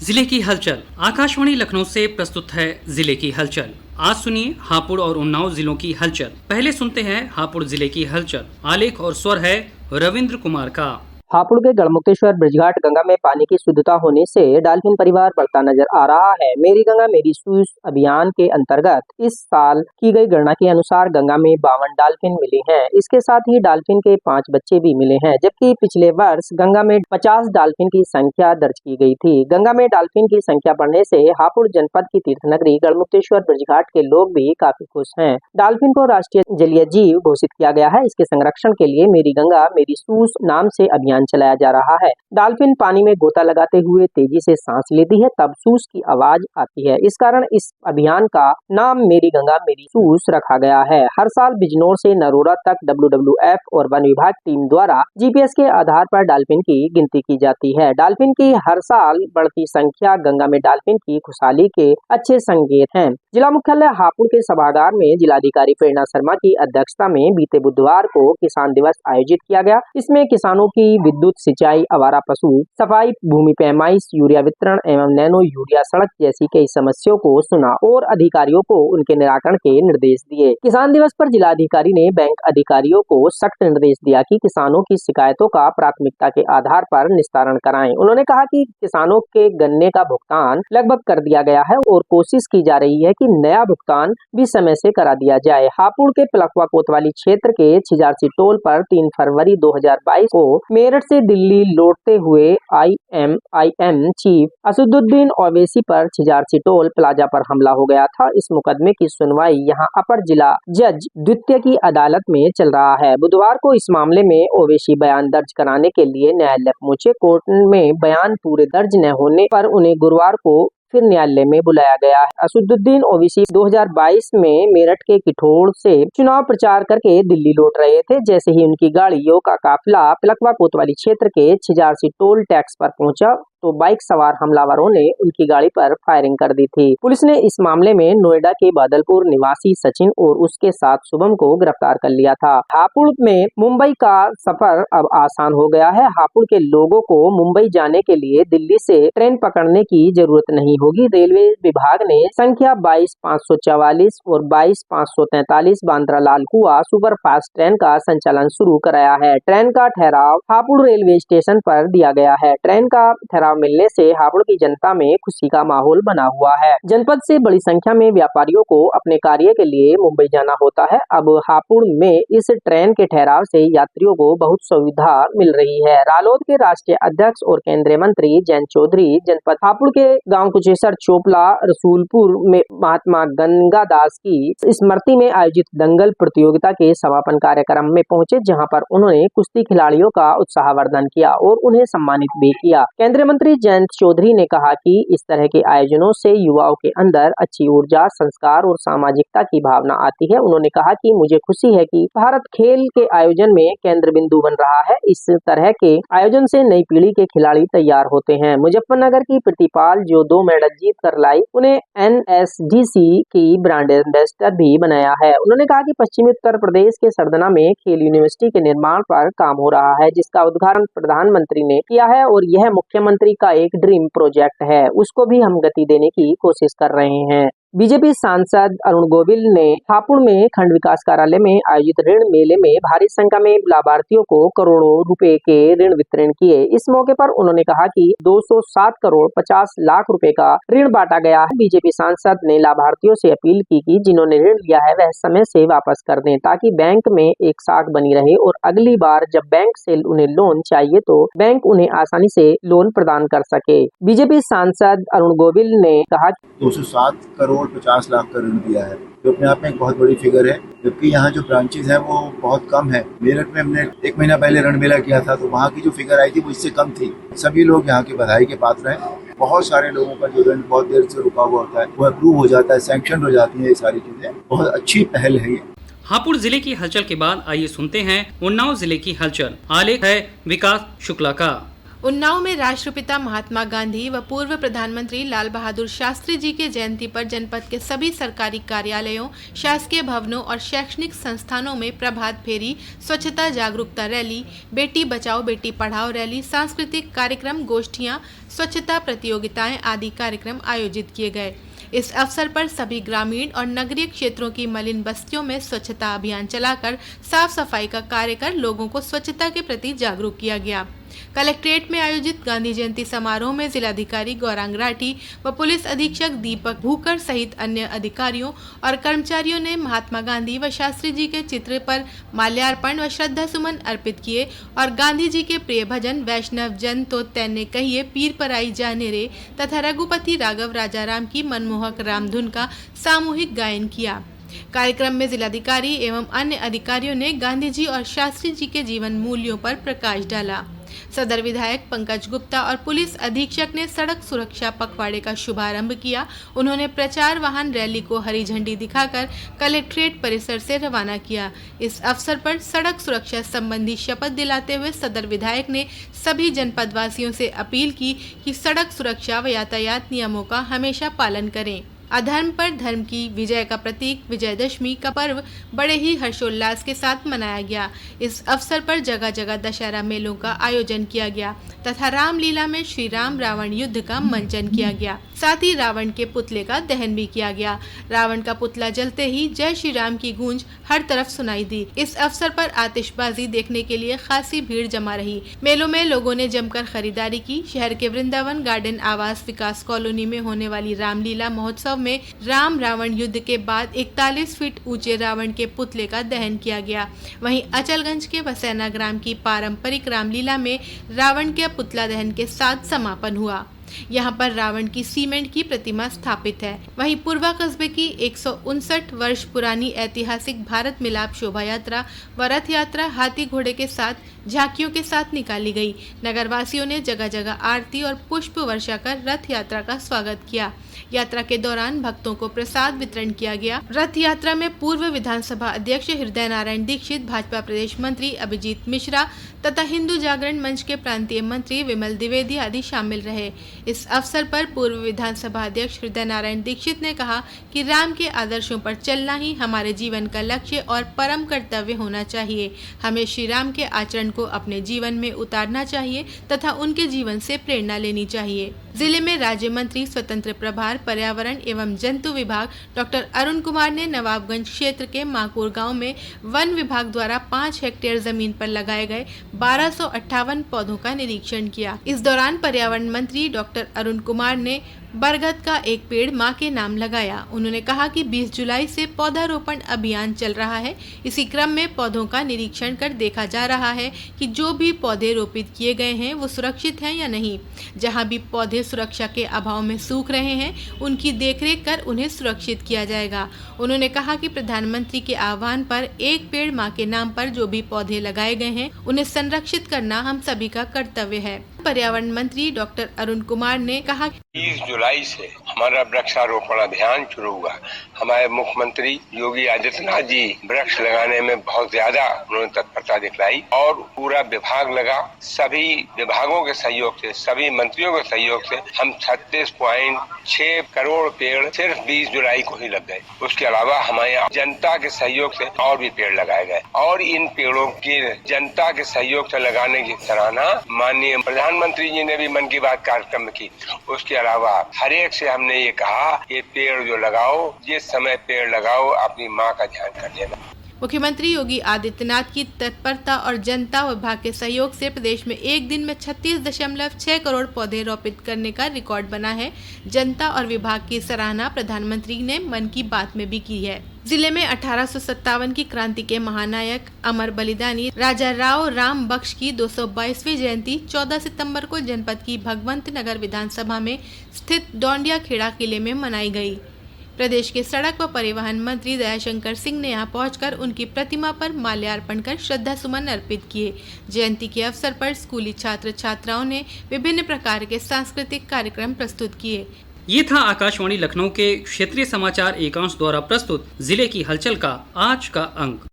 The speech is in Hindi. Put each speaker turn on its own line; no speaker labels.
जिले की हलचल। आकाशवाणी लखनऊ से प्रस्तुत है जिले की हलचल। आज सुनिए हापुड़ और उन्नाव जिलों की हलचल। पहले सुनते हैं हापुड़ जिले की हलचल। आलेख और स्वर है रविंद्र कुमार का।
हापुड़ के गढ़मुक्तेश्वर ब्रिजघाट गंगा में पानी की शुद्धता होने से डॉल्फिन परिवार बढ़ता नजर आ रहा है। मेरी गंगा मेरी सूझ अभियान के अंतर्गत इस साल की गई गणना के अनुसार गंगा में 52 डॉल्फिन मिले हैं। इसके साथ ही डॉल्फिन के 5 बच्चे भी मिले हैं, जबकि पिछले वर्ष गंगा में 50 डॉल्फिन की संख्या दर्ज की गई थी। गंगा में डॉल्फिन की संख्या बढ़ने से हापुड़ जनपद की तीर्थ नगरी गढ़मुक्तेश्वर ब्रिजघाट के लोग भी काफी खुश हैं। डॉल्फिन को राष्ट्रीय जलीय जीव घोषित किया गया है। इसके संरक्षण के लिए मेरी गंगा मेरी सूझ नाम से अभियान चलाया जा रहा है। डॉल्फिन पानी में गोता लगाते हुए तेजी से सांस लेती है, तब सूझ की आवाज आती है। इस कारण इस अभियान का नाम मेरी गंगा मेरी सूझ रखा गया है। हर साल बिजनौर से नरोरा तक WWF और वन विभाग टीम द्वारा GPS के आधार पर डॉल्फिन की गिनती की जाती है। डॉल्फिन की हर साल बढ़ती संख्या गंगा में डॉल्फिन की खुशहाली के अच्छे संकेत हैं। जिला मुख्यालय हापुड़ के सभागार में जिलाधिकारी प्रेरणा शर्मा की अध्यक्षता में बीते बुधवार को किसान दिवस आयोजित किया गया। इसमें किसानों की विद्युत सिंचाई, आवारा पशु सफाई, भूमि पैमाइश, यूरिया वितरण एवं नैनो यूरिया सड़क जैसी कई समस्याओं को सुना और अधिकारियों को उनके निराकरण के निर्देश दिए। किसान दिवस पर जिलाधिकारी ने बैंक अधिकारियों को सख्त निर्देश दिया कि किसानों की शिकायतों का प्राथमिकता के आधार पर निस्तारण कराएं। उन्होंने कहा कि किसानों के गन्ने का भुगतान लगभग कर दिया गया है और कोशिश की जा रही है कि नया भुगतान भी समय से करा दिया जाए। हापुड़ के पलखवा कोतवाली क्षेत्र के छिजारसी टोल पर 3 फरवरी 2022 को मेरठ से दिल्ली लौटते हुए IMIM चीफ असदुद्दीन ओवैसी पर छिजारसी टोल प्लाजा पर हमला हो गया था। इस मुकदमे की सुनवाई यहां अपर जिला जज द्वितीय की अदालत में चल रहा है। बुधवार को इस मामले में ओवैसी बयान दर्ज कराने के लिए न्यायालय पहुंचे। कोर्ट में बयान पूरे दर्ज न होने पर उन्हें गुरुवार को फिर न्यायालय में बुलाया गया है। असदुद्दीन ओवैसी 2022 में मेरठ के किठोड़ से चुनाव प्रचार करके दिल्ली लौट रहे थे। जैसे ही उनकी गाड़ियों का काफिला पलखवा कोतवाली क्षेत्र के छिजारसी टोल टैक्स पर पहुंचा तो बाइक सवार हमलावरों ने उनकी गाड़ी पर फायरिंग कर दी थी। पुलिस ने इस मामले में नोएडा के बादलपुर निवासी सचिन और उसके साथ शुभम को गिरफ्तार कर लिया था। हापुड़ में मुंबई का सफर अब आसान हो गया है। हापुड़ के लोगों को मुंबई जाने के लिए दिल्ली से ट्रेन पकड़ने की जरूरत नहीं होगी। रेलवे विभाग ने संख्या 22-544 और 22-543 Bandra Lalkuan super fast train का संचालन शुरू कराया है। ट्रेन का ठहराव हापुड़ रेलवे स्टेशन पर दिया गया है। ट्रेन का ठहराव मिलने से हापुड़ की जनता में खुशी का माहौल बना हुआ है। जनपद से बड़ी संख्या में व्यापारियों को अपने कार्य के लिए मुंबई जाना होता है। अब हापुड़ में इस ट्रेन के ठहराव से यात्रियों को बहुत सुविधा मिल रही है। रालोद के राष्ट्रीय अध्यक्ष और केंद्रीय मंत्री जयंत चौधरी जनपद हापुड़ के गांव कुचेसर चोपला रसूलपुर में महात्मा गंगादास की स्मृति में आयोजित दंगल प्रतियोगिता के समापन कार्यक्रम में पहुंचे, जहां पर उन्होंने कुश्ती खिलाड़ियों का उत्साहवर्धन किया और उन्हें सम्मानित भी किया। केंद्रीय मंत्री जयंत चौधरी ने कहा कि इस तरह के आयोजनों से युवाओं के अंदर अच्छी ऊर्जा, संस्कार और सामाजिकता की भावना आती है। उन्होंने कहा कि मुझे खुशी है कि भारत खेल के आयोजन में केंद्र बिंदु बन रहा है। इस तरह के आयोजन से नई पीढ़ी के खिलाड़ी तैयार होते हैं। मुजफ्फरनगर की प्रतिपाल जो 2 मेडल जीत कर लाई, उन्हें NSDC की ब्रांड एम्बेसडर भी बनाया है। उन्होंने कहा कि पश्चिमी उत्तर प्रदेश के सरदना में खेल यूनिवर्सिटी के निर्माण पर काम हो रहा है, जिसका उद्घाटन प्रधानमंत्री ने किया है और यह मुख्यमंत्री का एक ड्रीम प्रोजेक्ट है। उसको भी हम गति देने की कोशिश कर रहे हैं। बीजेपी सांसद अरुण गोविल ने हापुड़ में खंड विकास कार्यालय में आयोजित ऋण मेले में भारी संख्या में लाभार्थियों को करोड़ों रुपए के ऋण वितरण किए। इस मौके पर उन्होंने कहा कि 207 करोड़ 50 लाख रुपए का ऋण बांटा गया है। बीजेपी सांसद ने लाभार्थियों से अपील की कि जिन्होंने ऋण लिया है वह समय से वापस कर दें, ताकि बैंक में एक साख बनी रहे और अगली बार जब बैंक से उन्हें लोन चाहिए तो बैंक उन्हें आसानी से लोन प्रदान कर सके। बीजेपी सांसद अरुण गोविल ने कहा
207 करोड़ 50 लाख का ऋण दिया है, जो अपने आप में एक बहुत बड़ी फिगर है। जबकि यहाँ जो ब्रांचेज हैं वो बहुत कम है। मेरठ में हमने 1 महीना पहले ऋण मेला किया था तो वहाँ की जो फिगर आई थी वो इससे कम थी। सभी लोग यहाँ की बधाई के पात्र हैं। बहुत सारे लोगों का जो ऋण बहुत देर से रुका हुआ होता है वो अप्रूव हो जाता है, सैंक्शन हो जाती है। ये सारी चीजें बहुत अच्छी पहल है।
हापुड़ जिले की हलचल के बाद आइए सुनते हैं उन्नाव जिले की हलचल। आलेख है विकास शुक्ला का।
उन्नाव में राष्ट्रपिता महात्मा गांधी व पूर्व प्रधानमंत्री लाल बहादुर शास्त्री जी के जयंती पर जनपद के सभी सरकारी कार्यालयों, शासकीय भवनों और शैक्षणिक संस्थानों में प्रभात फेरी, स्वच्छता जागरूकता रैली, बेटी बचाओ बेटी पढ़ाओ रैली, सांस्कृतिक कार्यक्रम, गोष्ठियां, स्वच्छता प्रतियोगिताएं आदि कार्यक्रम आयोजित किए गए। इस अवसर पर सभी ग्रामीण और नगरीय क्षेत्रों की मलिन बस्तियों में स्वच्छता अभियान चलाकर साफ सफाई का कार्य कर लोगों को स्वच्छता के प्रति जागरूक किया गया। कलेक्ट्रेट में आयोजित गांधी जयंती समारोह में जिलाधिकारी गौरांग राठी व पुलिस अधीक्षक दीपक भूकर सहित अन्य अधिकारियों और कर्मचारियों ने महात्मा गांधी व शास्त्री जी के चित्र पर माल्यार्पण व श्रद्धा सुमन अर्पित किए और गांधी जी के प्रिय भजन वैष्णव जन तो तैने कहिए पीर पराई जाने रे तथा रघुपति राघव राजाराम की मनमोहक रामधुन का सामूहिक गायन किया। कार्यक्रम में जिलाधिकारी एवं अन्य अधिकारियों ने गांधी जी और शास्त्री जी के जीवन मूल्यों पर प्रकाश डाला। सदर विधायक पंकज गुप्ता और पुलिस अधीक्षक ने सड़क सुरक्षा पखवाड़े का शुभारंभ किया। उन्होंने प्रचार वाहन रैली को हरी झंडी दिखाकर कलेक्ट्रेट परिसर से रवाना किया। इस अवसर पर सड़क सुरक्षा संबंधी शपथ दिलाते हुए सदर विधायक ने सभी जनपदवासियों से अपील की कि सड़क सुरक्षा व यातायात नियमों का हमेशा पालन करें। अधर्म पर धर्म की विजय का प्रतीक विजयदशमी का पर्व बड़े ही हर्षोल्लास के साथ मनाया गया। इस अवसर पर जगह जगह दशहरा मेलों का आयोजन किया गया तथा रामलीला में श्री राम रावण युद्ध का मंचन किया गया। साथ ही रावण के पुतले का दहन भी किया गया। रावण का पुतला जलते ही जय श्री राम की गूंज हर तरफ सुनाई दी। इस अवसर पर आतिशबाजी देखने के लिए खासी भीड़ जमा रही। मेलों में लोगों ने जमकर खरीदारी की। शहर के वृंदावन गार्डन आवास विकास कॉलोनी में होने वाली रामलीला महोत्सव में राम रावण युद्ध के बाद 41 फीट ऊंचे रावण के पुतले का दहन किया गया। वहीं अचलगंज के वसैना ग्राम की पारंपरिक रामलीला में रावण के पुतला दहन के साथ समापन हुआ। यहाँ पर रावण की सीमेंट की प्रतिमा स्थापित है। वहीं पूर्वा कस्बे की 159 वर्ष पुरानी ऐतिहासिक भारत मिलाप शोभा यात्रा व रथ यात्रा हाथी घोड़े के साथ झांकियों के साथ निकाली गई। नगरवासियों ने जगह जगह आरती और पुष्प वर्षा कर रथ यात्रा का स्वागत किया। यात्रा के दौरान भक्तों को प्रसाद वितरण किया गया। रथ यात्रा में पूर्व विधानसभा अध्यक्ष हृदय नारायण दीक्षित, भाजपा प्रदेश मंत्री अभिजीत मिश्रा तथा हिंदू जागरण मंच के प्रांतीय मंत्री विमल द्विवेदी आदि शामिल रहे। इस अवसर पर पूर्व विधानसभा अध्यक्ष हृदय नारायण दीक्षित ने कहा कि राम के आदर्शों पर चलना ही हमारे जीवन का लक्ष्य और परम कर्तव्य होना चाहिए। हमें श्री राम के आचरण को अपने जीवन में उतारना चाहिए तथा उनके जीवन से प्रेरणा लेनी चाहिए। जिले में राज्य मंत्री स्वतंत्र प्रभार पर्यावरण एवं जंतु विभाग डॉक्टर अरुण कुमार ने नवाबगंज क्षेत्र के माकुर गांव में वन विभाग द्वारा 5 हेक्टेयर जमीन पर लगाए गए 1258 पौधों का निरीक्षण किया। इस दौरान पर्यावरण मंत्री डॉक्टर अरुण कुमार ने बरगद का एक पेड़ मां के नाम लगाया। उन्होंने कहा कि 20 जुलाई से पौधारोपण अभियान चल रहा है। इसी क्रम में पौधों का निरीक्षण कर देखा जा रहा है कि जो भी पौधे रोपित किए गए हैं वो सुरक्षित हैं या नहीं। जहां भी पौधे सुरक्षा के अभाव में सूख रहे हैं उनकी देखरेख कर उन्हें सुरक्षित किया जाएगा। उन्होंने कहा कि प्रधानमंत्री के आह्वान पर एक पेड़ मां के नाम पर जो भी पौधे लगाए गए हैं उन्हें संरक्षित करना हम सभी का कर्तव्य है। पर्यावरण मंत्री डॉक्टर अरुण कुमार ने कहा
20 जुलाई से हमारा वृक्षारोपण अभियान शुरू हुआ। हमारे मुख्यमंत्री योगी आदित्यनाथ जी वृक्ष लगाने में बहुत ज्यादा उन्होंने तत्परता दिखलाई और पूरा विभाग लगा। सभी विभागों के सहयोग से, सभी मंत्रियों के सहयोग से हम 36.6 करोड़ पेड़ सिर्फ 20 जुलाई को ही लग गए। उसके अलावा हमारे जनता के सहयोग से और भी पेड़ लगाए गए और इन पेड़ों की जनता के सहयोग से लगाने की सराहना माननीय प्रधानमंत्री जी ने भी मन की बात कार्यक्रम में की। उसके अलावा हर एक से हमने ये कहा ये पेड़ जो लगाओ, जिस समय पेड़ लगाओ अपनी माँ का ध्यान कर लेना।
मुख्यमंत्री योगी आदित्यनाथ की तत्परता और जनता विभाग के सहयोग से प्रदेश में एक दिन में 36.6 करोड़ पौधे रोपित करने का रिकॉर्ड बना है। जनता और विभाग की सराहना प्रधानमंत्री ने मन की बात में भी की है। जिले में 1857 की क्रांति के महानायक अमर बलिदानी राजा राव राम बख्श की 222वीं जयंती 14 सितंबर को जनपद की भगवंत नगर विधानसभा में स्थित डोंडिया खेड़ा किले में मनाई गई। प्रदेश के सड़क व परिवहन मंत्री दयाशंकर सिंह ने यहां पहुंचकर उनकी प्रतिमा पर माल्यार्पण कर श्रद्धा सुमन अर्पित किए। जयंती के अवसर पर स्कूली छात्र छात्राओं ने विभिन्न प्रकार के सांस्कृतिक कार्यक्रम प्रस्तुत किए।
ये था आकाशवाणी लखनऊ के क्षेत्रीय समाचार एकांश द्वारा प्रस्तुत जिले की हलचल का आज का अंक।